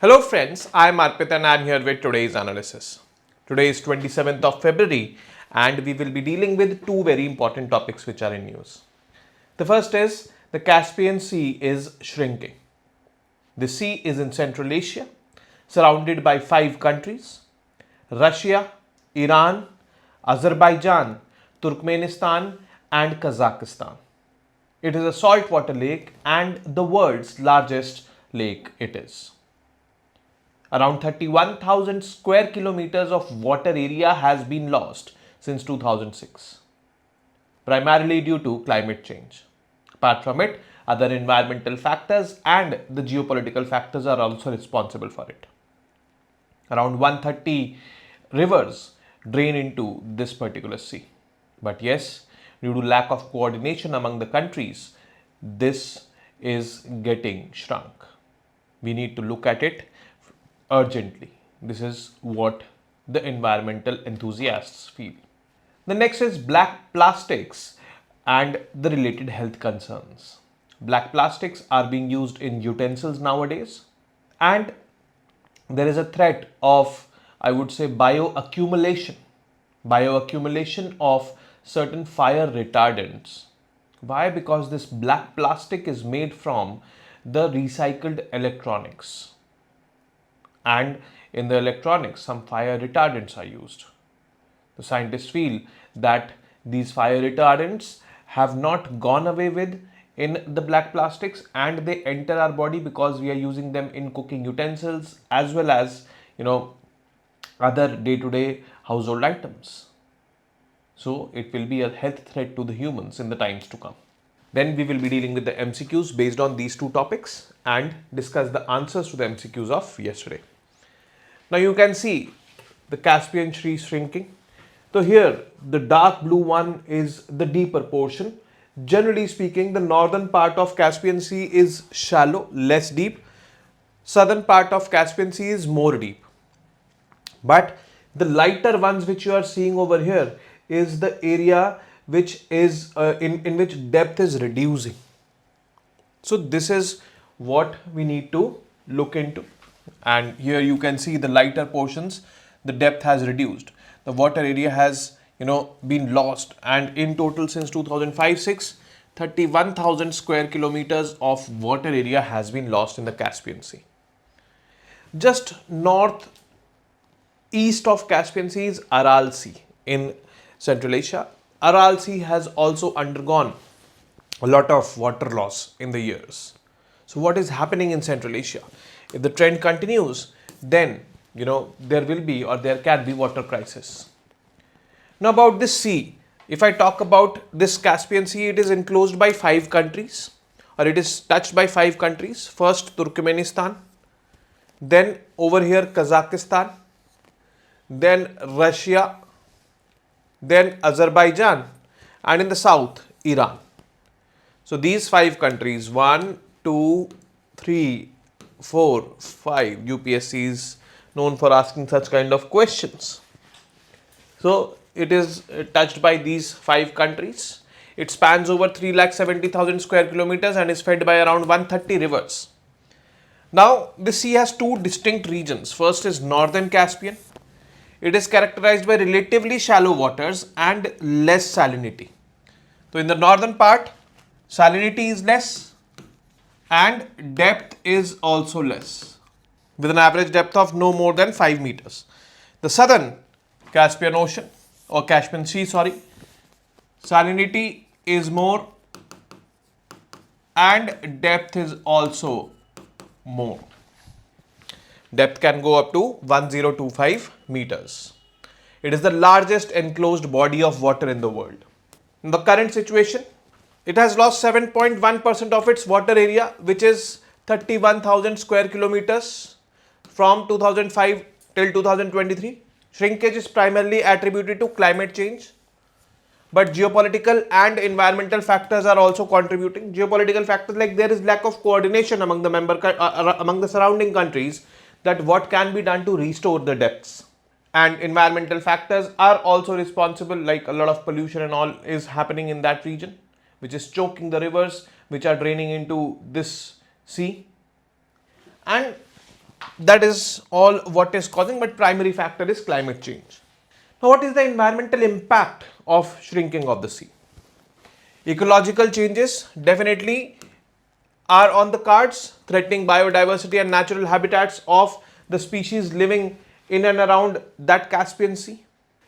Hello friends, I am Arpit and I am here with today's analysis. Today is 27th of February and we will be dealing with two very important topics which are in news. The first is the Caspian Sea is shrinking. The sea is in Central Asia, surrounded by 5 countries: Russia, Iran, Azerbaijan, Turkmenistan and Kazakhstan. It is a saltwater lake and the world's largest lake it is. Around 31,000 square kilometers of water area has been lost since 2006, primarily due to climate change. Apart from it, other environmental factors and the geopolitical factors are also responsible for it. Around 130 rivers drain into this particular sea. But yes, due to lack of coordination among the countries, this is getting shrunk. We need to look at it urgently. This is what the environmental enthusiasts feel. The next is black plastics and the related health concerns. Black plastics are being used in utensils nowadays, and there is a threat of, I would say, bioaccumulation of certain fire retardants. Why? Because this black plastic is made from the recycled electronics, and in the electronics some fire retardants are used. The scientists feel that these fire retardants have not gone away with in the black plastics and they enter our body because we are using them in cooking utensils as well as other day-to-day household items. So it will be a health threat to the humans in the times to come. Then we will be dealing with the MCQs based on these two topics and discuss the answers to the MCQs of yesterday. Now you can see the Caspian Sea shrinking. So here the dark blue one is the deeper portion. Generally speaking, the northern part of Caspian Sea is shallow, less deep. Southern part of Caspian Sea is more deep. But the lighter ones which you are seeing over here is the area which is in which depth is reducing. So this is what we need to look into. And here you can see the lighter portions, the depth has reduced. The water area has been lost, and in total since 2005-6, 31,000 square kilometers of water area has been lost in the Caspian Sea. Just north east of Caspian Sea is Aral Sea in Central Asia. Aral Sea has also undergone a lot of water loss in the years. So what is happening in Central Asia? If the trend continues, then there will be or there can be water crisis. Now about this sea, if I talk about this Caspian Sea, it is enclosed by 5 countries, or it is touched by 5 countries. First Turkmenistan, then over here Kazakhstan, then Russia, then Azerbaijan, and in the south Iran. So these 5 countries, 1, 2, 3, 4, 5, UPSC is known for asking such kind of questions. So it is touched by these 5 countries. It spans over 3,70,000 square kilometers and is fed by around 130 rivers. Now the sea has two distinct regions. First is northern Caspian. It is characterized by relatively shallow waters and less salinity. So in the northern part, salinity is less and depth is also less, with an average depth of no more than 5 meters. The southern Caspian Ocean or Caspian Sea, salinity is more and depth is also more. Depth can go up to 1025 meters. It is the largest enclosed body of water in the world. In the current situation, it has lost 7.1% of its water area, which is 31,000 square kilometers from 2005 till 2023. Shrinkage is primarily attributed to climate change, but geopolitical and environmental factors are also contributing. Geopolitical factors like there is lack of coordination among the surrounding countries, that what can be done to restore the depths. And environmental factors are also responsible, like a lot of pollution and all is happening in that region, which is choking the rivers which are draining into this sea. And That is all what is causing, but primary factor is climate change. Now, what is the environmental impact of shrinking of the sea? Ecological changes definitely are on the cards, threatening biodiversity and natural habitats of the species living in and around that Caspian Sea.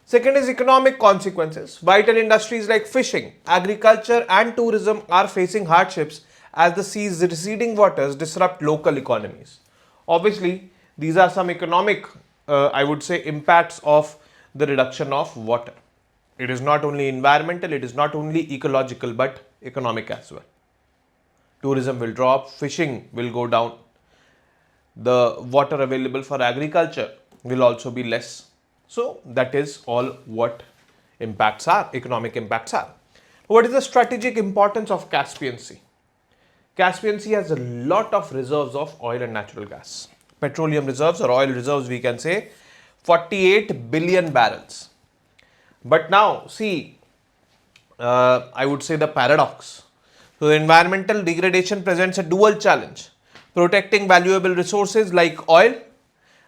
Second is economic consequences. Vital industries like fishing, agriculture, and tourism are facing hardships as the sea's receding waters disrupt local economies. Obviously, these are some economic, I would say, impacts of the reduction of water. It is not only environmental, it is not only ecological, but economic as well. Tourism will drop, fishing will go down, the water available for agriculture will also be less. So that is all what impacts are, economic impacts are. What is the strategic importance of Caspian Sea? Caspian Sea has a lot of reserves of oil and natural gas. Petroleum reserves or oil reserves, we can say 48 billion barrels. But now see, I would say the paradox. So the environmental degradation presents a dual challenge, protecting valuable resources like oil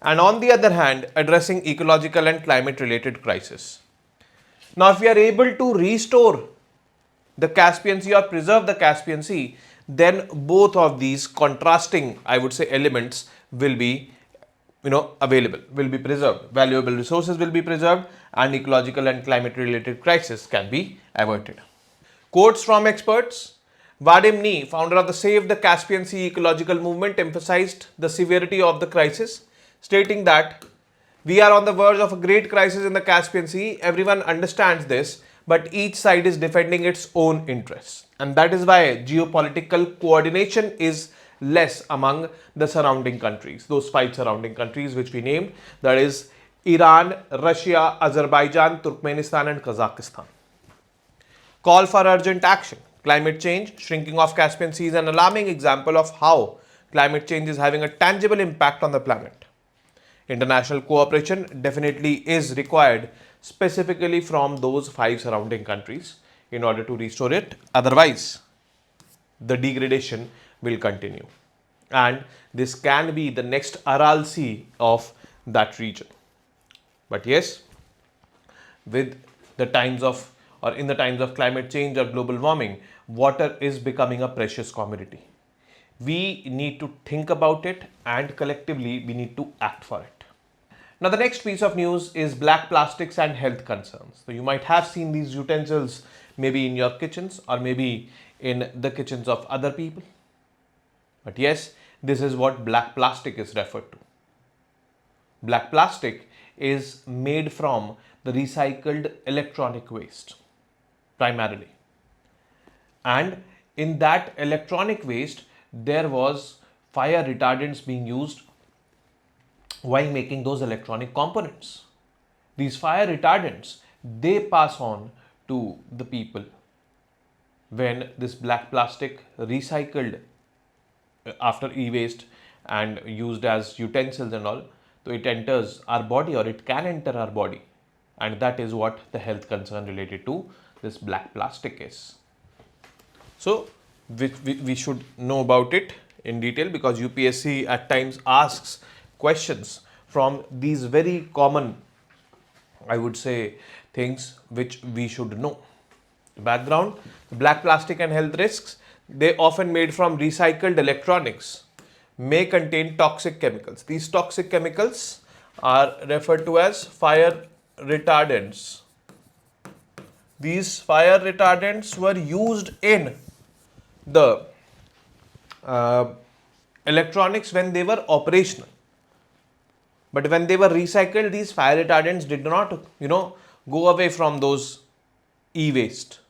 and on the other hand addressing ecological and climate related crises. Now if we are able to restore the Caspian Sea or preserve the Caspian Sea, then both of these contrasting, I would say, elements will be available, will be preserved. Valuable resources will be preserved and ecological and climate related crisis can be averted. Quotes from experts. Vadim Ni, founder of the Save the Caspian Sea ecological movement, emphasized the severity of the crisis, stating that we are on the verge of a great crisis in the Caspian Sea. Everyone understands this, but each side is defending its own interests. And that is why geopolitical coordination is less among the surrounding countries, those 5 surrounding countries which we named, that is Iran, Russia, Azerbaijan, Turkmenistan and Kazakhstan. Call for urgent action. Climate change, shrinking of Caspian Sea is an alarming example of how climate change is having a tangible impact on the planet. International cooperation definitely is required, specifically from those 5 surrounding countries, in order to restore it. Otherwise, the degradation will continue. And this can be the next Aral Sea of that region. But yes, with the times of or in the times of climate change or global warming, water is becoming a precious commodity. We need to think about it and collectively we need to act for it. Now the next piece of news is black plastics and health concerns. So you might have seen these utensils maybe in your kitchens or maybe in the kitchens of other people. But yes, this is what black plastic is referred to. Black plastic is made from the recycled electronic waste primarily. And in that electronic waste, there was fire retardants being used while making those electronic components. These fire retardants, they pass on to the people when this black plastic recycled after e-waste and used as utensils and all, so it enters our body or it can enter our body, and that is what the health concern related to this black plastic is. So we should know about it in detail because UPSC at times asks questions from these very common, I would say, things which we should know. Background: black plastic and health risks. They often made from recycled electronics may contain toxic chemicals. These toxic chemicals are referred to as fire retardants. These fire retardants were used in the electronics when they were operational. But when they were recycled, these fire retardants did not, go away from those e-waste.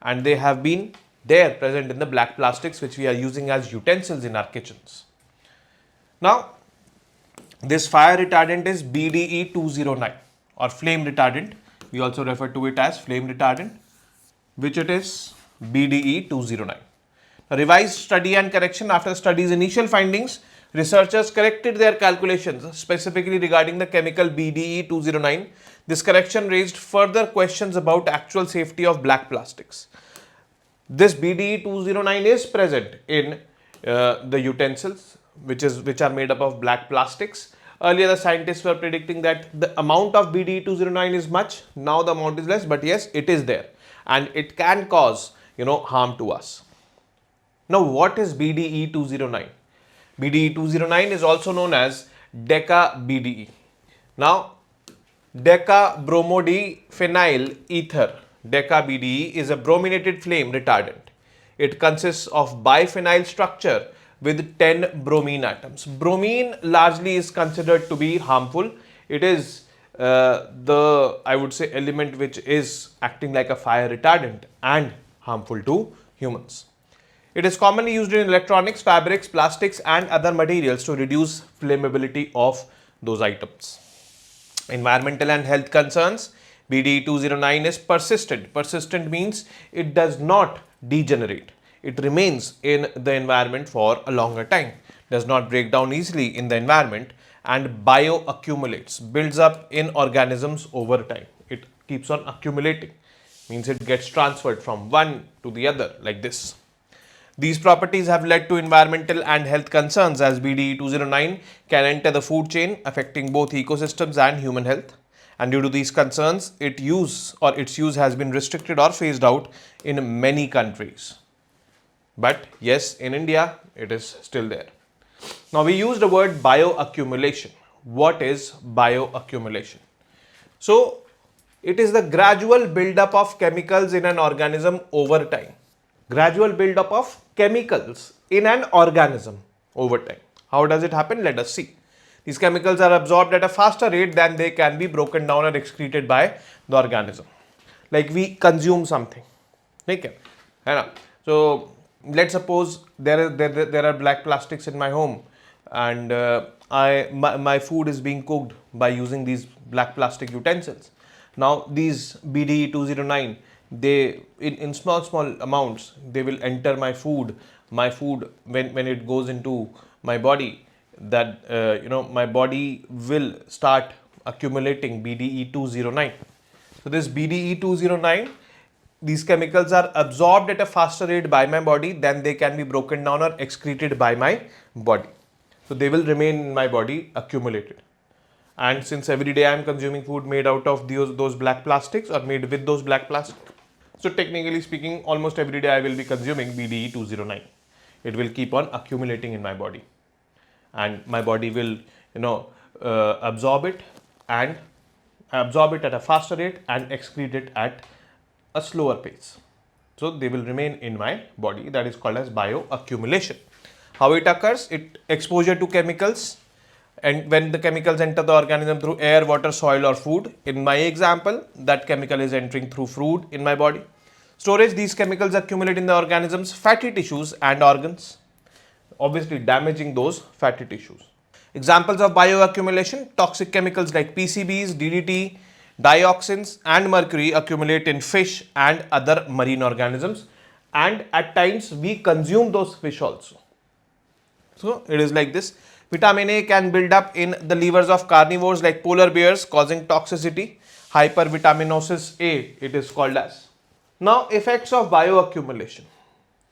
And they have been there present in the black plastics which we are using as utensils in our kitchens. Now, this fire retardant is BDE 209 or flame retardant. We also refer to it as flame retardant, which it is BDE 209. A revised study and correction. After study's initial findings, researchers corrected their calculations specifically regarding the chemical BDE 209. This correction raised further questions about actual safety of black plastics. This BDE 209 is present in the utensils which are made up of black plastics. Earlier, the scientists were predicting that the amount of BDE 209 is much. Now the amount is less, but yes, it is there, and it can cause harm to us. Now, what is BDE 209? BDE 209 is also known as deca BDE. Now, deca-bromodiphenyl ether, deca BDE, is a brominated flame retardant. It consists of biphenyl structure with 10 bromine atoms. Bromine largely is considered to be harmful. It is I would say, element which is acting like a fire retardant and harmful to humans. It is commonly used in electronics, fabrics, plastics and other materials to reduce flammability of those items. Environmental and health concerns. BDE 209 is persistent. Persistent means it does not degenerate. It remains in the environment for a longer time, does not break down easily in the environment, and bioaccumulates, builds up in organisms over time. It keeps on accumulating, means it gets transferred from one to the other like this. These properties have led to environmental and health concerns, as BDE 209 can enter the food chain, affecting both ecosystems and human health. And due to these concerns, its use has been restricted or phased out in many countries. But yes, in India, it is still there. Now, we use the word bioaccumulation. What is bioaccumulation? So, it is the gradual buildup of chemicals in an organism over time. Gradual buildup of chemicals in an organism over time. How does it happen? Let us see. These chemicals are absorbed at a faster rate than they can be broken down or excreted by the organism. Like we consume something. Okay. So, let's suppose there are black plastics in my home, and my food is being cooked by using these black plastic utensils. Now these BDE 209, they in small amounts, they will enter my food when it goes into my body, that my body will start accumulating BDE 209. So this BDE 209, these chemicals are absorbed at a faster rate by my body than they can be broken down or excreted by my body. So they will remain in my body accumulated. And since every day I am consuming food made out of those black plastics or made with those black plastics, so technically speaking, almost every day I will be consuming BDE 209. It will keep on accumulating in my body, and my body will absorb it at a faster rate and excrete it at a slower pace. So they will remain in my body. That is called as bioaccumulation. How it occurs? Exposure to chemicals, and when the chemicals enter the organism through air, water, soil or food. In my example, that chemical is entering through food in my body. Storage. These chemicals accumulate in the organism's fatty tissues and organs, obviously damaging those fatty tissues. Examples of bioaccumulation: toxic chemicals like PCBs, DDT, dioxins and mercury accumulate in fish and other marine organisms, and at times we consume those fish also. So it is like this. Vitamin A can build up in the livers of carnivores like polar bears, causing toxicity. Hypervitaminosis A, it is called as. Now, effects of bioaccumulation.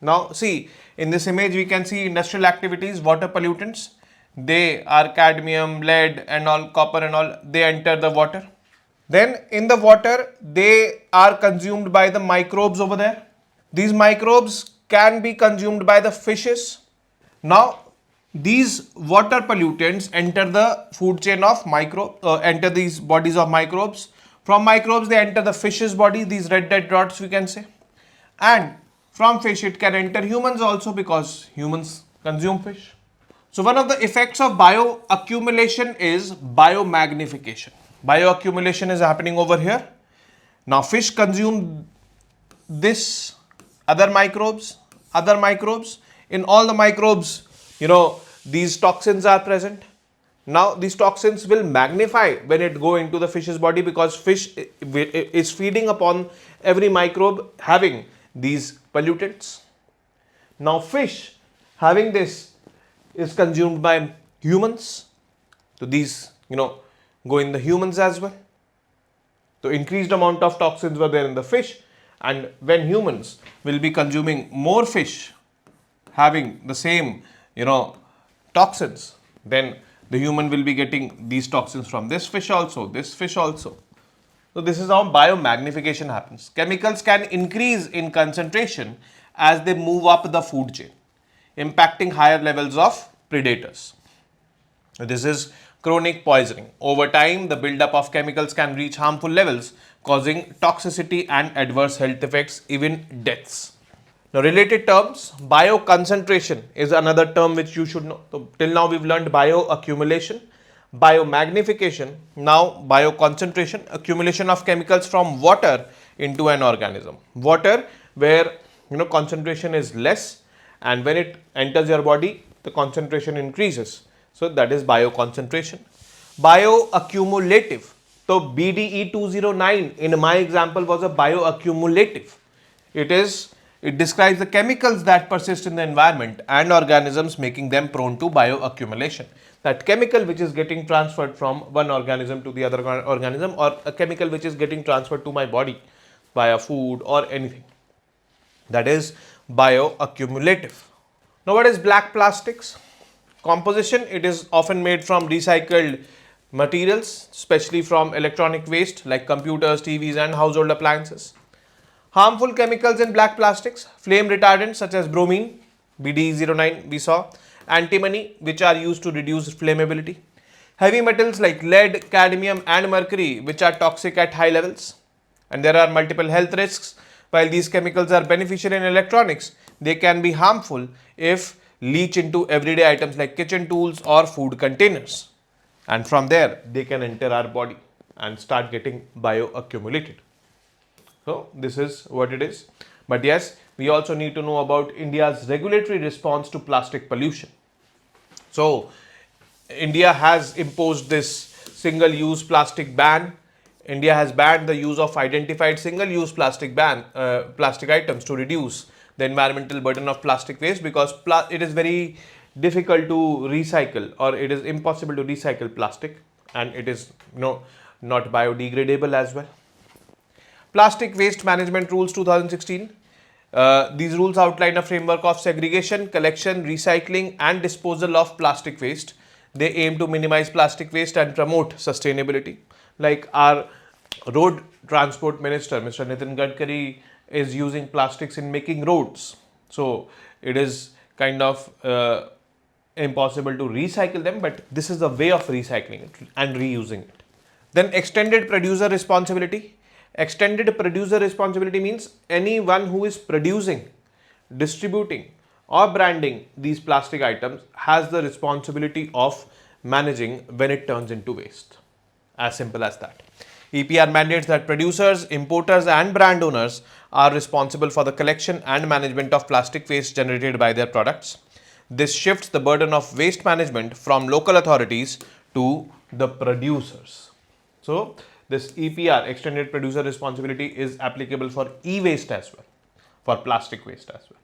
Now see, in this image we can see industrial activities, water pollutants. They are cadmium, lead and all, copper and all, they enter the water. Then in the water, they are consumed by the microbes over there. These microbes can be consumed by the fishes. Now, these water pollutants enter the food chain of enter these bodies of microbes. From microbes, they enter the fish's body, these red dots we can say. And from fish, it can enter humans also, because humans consume fish. So one of the effects of bioaccumulation is biomagnification. Bioaccumulation is happening over here. Now fish consume this other microbes. In all the microbes, these toxins are present. Now these toxins will magnify when it go into the fish's body, because fish is feeding upon every microbe having these pollutants. Now fish having this is consumed by humans. So these go in the humans as well. So increased amount of toxins were there in the fish, and when humans will be consuming more fish having the same toxins, then the human will be getting these toxins from this fish also, this fish also. So this is how biomagnification happens. Chemicals can increase in concentration as they move up the food chain, impacting higher levels of predators. This is chronic poisoning. Over time, the buildup of chemicals can reach harmful levels, causing toxicity and adverse health effects, even deaths. Now, related terms, bioconcentration is another term which you should know. So, till now we've learned bioaccumulation, biomagnification, now bioconcentration, accumulation of chemicals from water into an organism. Water where concentration is less, and when it enters your body, the concentration increases. So that is bioconcentration. Bioaccumulative. So BDE 209 in my example was a bioaccumulative. It describes the chemicals that persist in the environment and organisms, making them prone to bioaccumulation. That chemical which is getting transferred from one organism to the other organism, or a chemical which is getting transferred to my body via food or anything. That is bioaccumulative. Now what is black plastics? Composition, it is often made from recycled materials, especially from electronic waste like computers, TVs and household appliances. Harmful chemicals in black plastics, flame retardants such as bromine, BDE09 we saw, antimony which are used to reduce flammability. Heavy metals like lead, cadmium and mercury which are toxic at high levels. And there are multiple health risks. While these chemicals are beneficial in electronics, they can be harmful if leach into everyday items like kitchen tools or food containers, and from there they can enter our body and start getting bioaccumulated. So this is what it is. But yes, we also need to know about India's regulatory response to plastic pollution. So India has imposed this single-use plastic ban. India has banned the use of identified single-use plastic items to reduce the environmental burden of plastic waste, because it is very difficult to recycle, or it is impossible to recycle plastic, and it is not biodegradable as well. Plastic Waste Management Rules 2016. These rules outline a framework of segregation, collection, recycling and disposal of plastic waste. They aim to minimize plastic waste and promote sustainability. Like our road transport minister, Mr. Nitin Gadkari, is using plastics in making roads. So it is kind of impossible to recycle them, but this is a way of recycling it and reusing it. Then extended producer responsibility. Extended producer responsibility means anyone who is producing, distributing or branding these plastic items has the responsibility of managing when it turns into waste. As simple as that. EPR mandates that producers, importers and brand owners are responsible for the collection and management of plastic waste generated by their products. This shifts the burden of waste management from local authorities to the producers. So this EPR, extended producer responsibility, is applicable for e-waste as well, for plastic waste as well.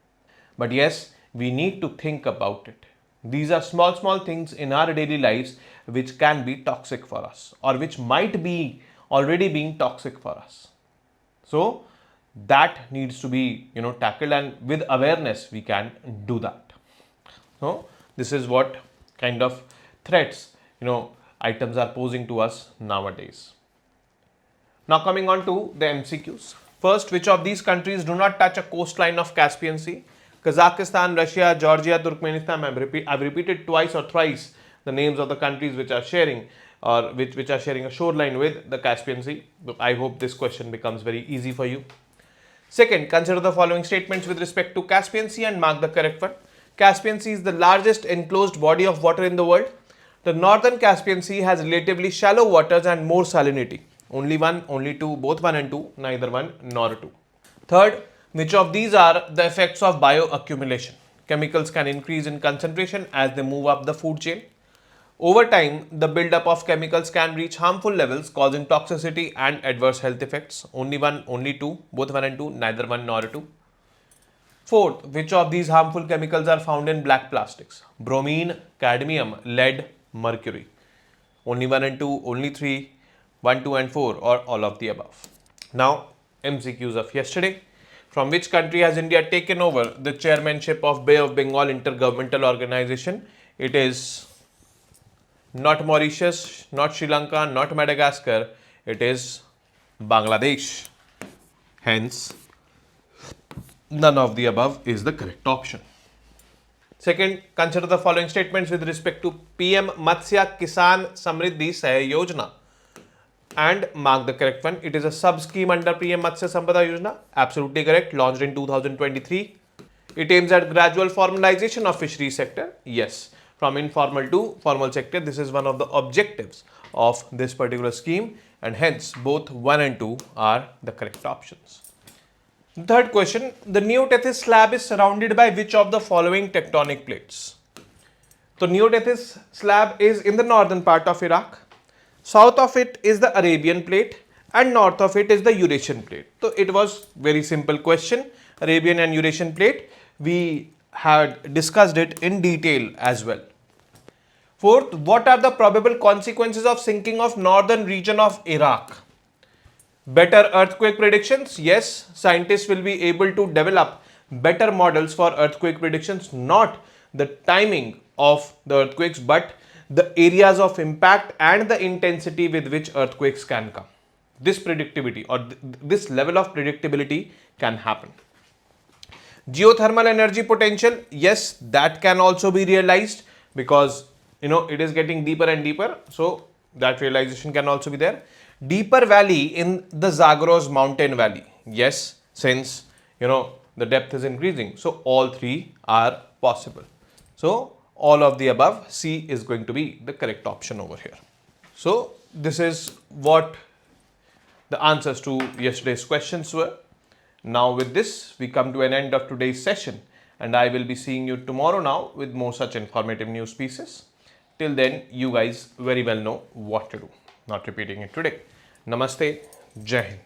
But yes, we need to think about it. These are small things in our daily lives which can be toxic for us, or which might be already being toxic for us. So that needs to be tackled, and with awareness we can do that. So this is what kind of threats items are posing to us nowadays. Now coming on to the MCQs. First, which of these countries do not touch a coastline of Caspian Sea? Kazakhstan, Russia, Georgia, Turkmenistan. I've repeated twice or thrice the names of the countries which are sharing, or which are sharing a shoreline with the Caspian Sea. I hope this question becomes very easy for you. Second, consider the following statements with respect to Caspian Sea and mark the correct one. Caspian Sea is the largest enclosed body of water in the world. The northern Caspian Sea has relatively shallow waters and more salinity. Only one, only two, both one and two, neither one nor two. Third, which of these are the effects of bioaccumulation? Chemicals can increase in concentration as they move up the food chain. Over time, the buildup of chemicals can reach harmful levels, causing toxicity and adverse health effects. Only one, only two, both one and two, neither one nor two. Fourth, which of these harmful chemicals are found in black plastics? Bromine, cadmium, lead, mercury. Only one and two, only three, 1, 2 and 4, or all of the above. Now, MCQs of yesterday. From which country has India taken over the chairmanship of Bay of Bengal Intergovernmental Organization It is not Mauritius, not Sri Lanka, not Madagascar. It is Bangladesh. Hence, none of the above is the correct option. Second, consider the following statements with respect to PM Matsya Kisan Samriddhi Sahay Yojana and mark the correct one. It is a sub-scheme under PM Matsya Sampada Yojana. Absolutely correct. Launched in 2023. It aims at gradual formalization of fisheries sector. Yes. From informal to formal sector. This is one of the objectives of this particular scheme, and hence both 1 and 2 are the correct options. Third question, the Neo Tethys slab is surrounded by which of the following tectonic plates? So Neo Tethys slab is in the northern part of Iraq. South of it is the Arabian plate and north of it is the Eurasian plate. So it was very simple question, Arabian and Eurasian plate. We had discussed it in detail as well. Fourth, what are the probable consequences of sinking of northern region of Iraq? Better earthquake predictions. Yes, scientists will be able to develop better models for earthquake predictions, not the timing of the earthquakes, but the areas of impact and the intensity with which earthquakes can come. This predictability or this level of predictability can happen. Geothermal energy potential, yes, that can also be realized because it is getting deeper and deeper, so that realization can also be there. Deeper valley in the Zagros mountain valley, yes, since the depth is increasing, so all three are possible. So all of the above, C is going to be the correct option over here. So this is what the answers to yesterday's questions were. Now with this, we come to an end of today's session, and I will be seeing you tomorrow now with more such informative news pieces. Till then, you guys very well know what to do. Not repeating it today. Namaste. Jai Hind.